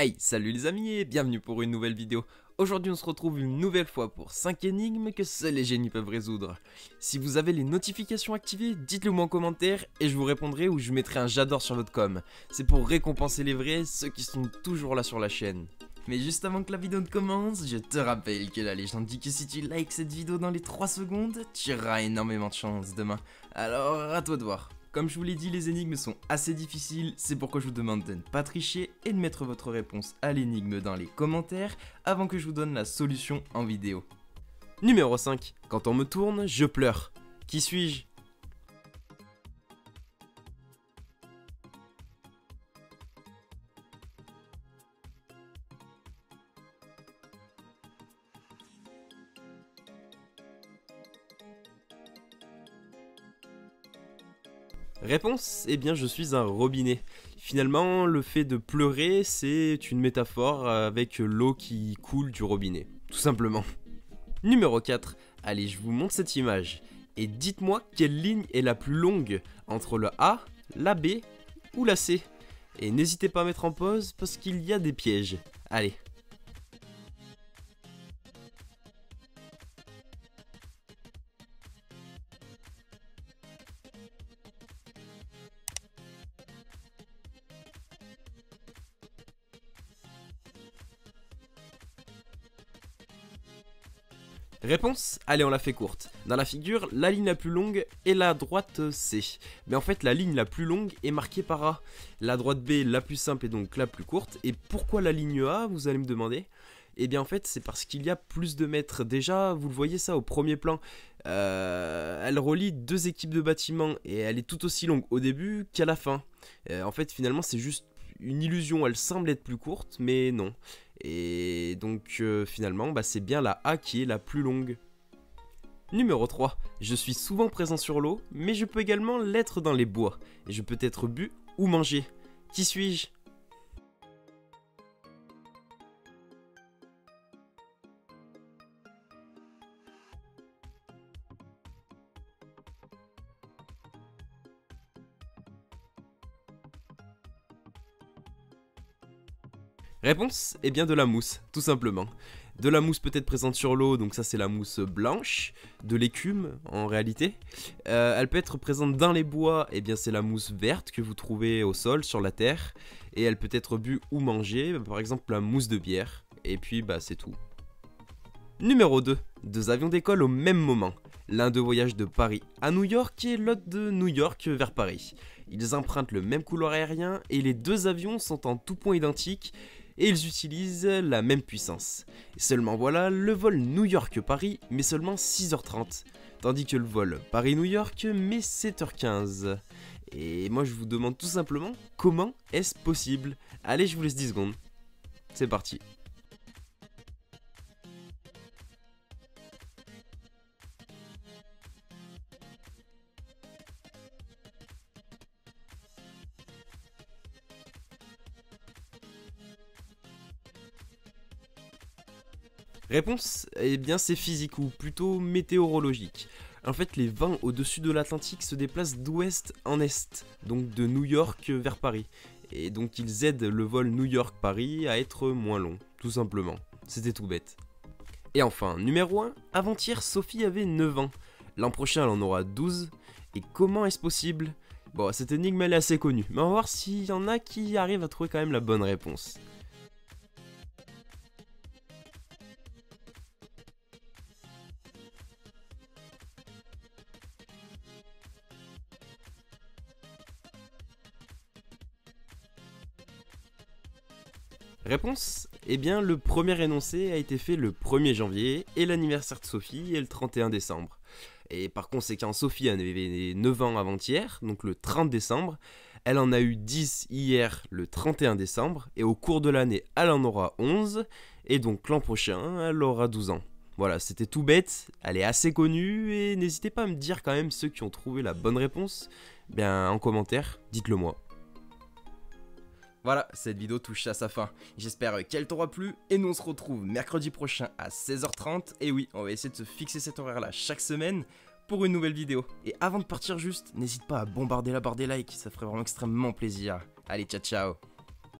Hey, salut les amis et bienvenue pour une nouvelle vidéo. Aujourd'hui on se retrouve une nouvelle fois pour 5 énigmes que seuls les génies peuvent résoudre. Si vous avez les notifications activées, dites-le moi en commentaire et je vous répondrai ou je mettrai un j'adore sur votre com. C'est pour récompenser les vrais, ceux qui sont toujours là sur la chaîne. Mais juste avant que la vidéo ne commence, je te rappelle que la légende dit que si tu likes cette vidéo dans les 3 secondes, tu auras énormément de chance demain. Alors à toi de voir. Comme je vous l'ai dit, les énigmes sont assez difficiles, c'est pourquoi je vous demande de ne pas tricher et de mettre votre réponse à l'énigme dans les commentaires avant que je vous donne la solution en vidéo. Numéro 5. Quand on me tourne, je pleure. Qui suis-je ? Réponse, eh bien je suis un robinet. Finalement, le fait de pleurer, c'est une métaphore avec l'eau qui coule du robinet, tout simplement. Numéro 4, allez je vous montre cette image, et dites-moi quelle ligne est la plus longue entre le A, la B ou la C. Et n'hésitez pas à mettre en pause parce qu'il y a des pièges. Allez. Réponse, allez on la fait courte. Dans la figure, la ligne la plus longue est la droite C. Mais en fait la ligne la plus longue est marquée par A. La droite B, la plus simple, est donc la plus courte. Et pourquoi la ligne A, vous allez me demander? Eh bien en fait c'est parce qu'il y a plus de mètres. Déjà vous le voyez ça au premier plan. Elle relie deux équipes de bâtiments et elle est tout aussi longue au début qu'à la fin. En fait finalement c'est juste une illusion, elle semble être plus courte mais non. Et donc finalement c'est bien la A qui est la plus longue. Numéro 3. Je suis souvent présent sur l'eau, mais je peux également l'être dans les bois. Et je peux être bu ou mangé. Qui suis-je ? Réponse, eh bien de la mousse, tout simplement. De la mousse peut être présente sur l'eau, donc ça c'est la mousse blanche, de l'écume en réalité. Elle peut être présente dans les bois, eh bien c'est la mousse verte que vous trouvez au sol, sur la terre. Et elle peut être bue ou mangée, par exemple la mousse de bière. Et puis c'est tout. Numéro 2. Deux avions décollent au même moment. L'un d'eux voyage de Paris à New York et l'autre de New York vers Paris. Ils empruntent le même couloir aérien et les deux avions sont en tout point identiques. Et ils utilisent la même puissance. Et seulement voilà, le vol New York-Paris met seulement 6h30, tandis que le vol Paris-New York met 7h15. Et moi je vous demande tout simplement, comment est-ce possible? Allez, je vous laisse 10 secondes. C'est parti. Réponse, eh bien c'est physique ou plutôt météorologique. En fait les vents au-dessus de l'Atlantique se déplacent d'ouest en est, donc de New York vers Paris. Et donc ils aident le vol New York-Paris à être moins long, tout simplement. C'était tout bête. Et enfin, numéro 1, avant-hier Sophie avait 9 ans. L'an prochain elle en aura 12. Et comment est-ce possible? Bon, cette énigme elle est assez connue, mais on va voir s'il y en a qui arrivent à trouver quand même la bonne réponse. Réponse, eh bien le premier énoncé a été fait le 1er janvier et l'anniversaire de Sophie est le 31 décembre. Et par conséquent, Sophie avait 9 ans avant-hier, donc le 30 décembre. Elle en a eu 10 hier, le 31 décembre. Et au cours de l'année, elle en aura 11. Et donc l'an prochain, elle aura 12 ans. Voilà, c'était tout bête, elle est assez connue. Et n'hésitez pas à me dire quand même ceux qui ont trouvé la bonne réponse. Bien, en commentaire, dites-le moi. Voilà, cette vidéo touche à sa fin. J'espère qu'elle t'aura plu et nous on se retrouve mercredi prochain à 16h30. Et oui, on va essayer de se fixer cet horaire là chaque semaine pour une nouvelle vidéo. Et avant de partir juste, n'hésite pas à bombarder la barre des likes, ça ferait vraiment extrêmement plaisir. Allez, ciao ciao.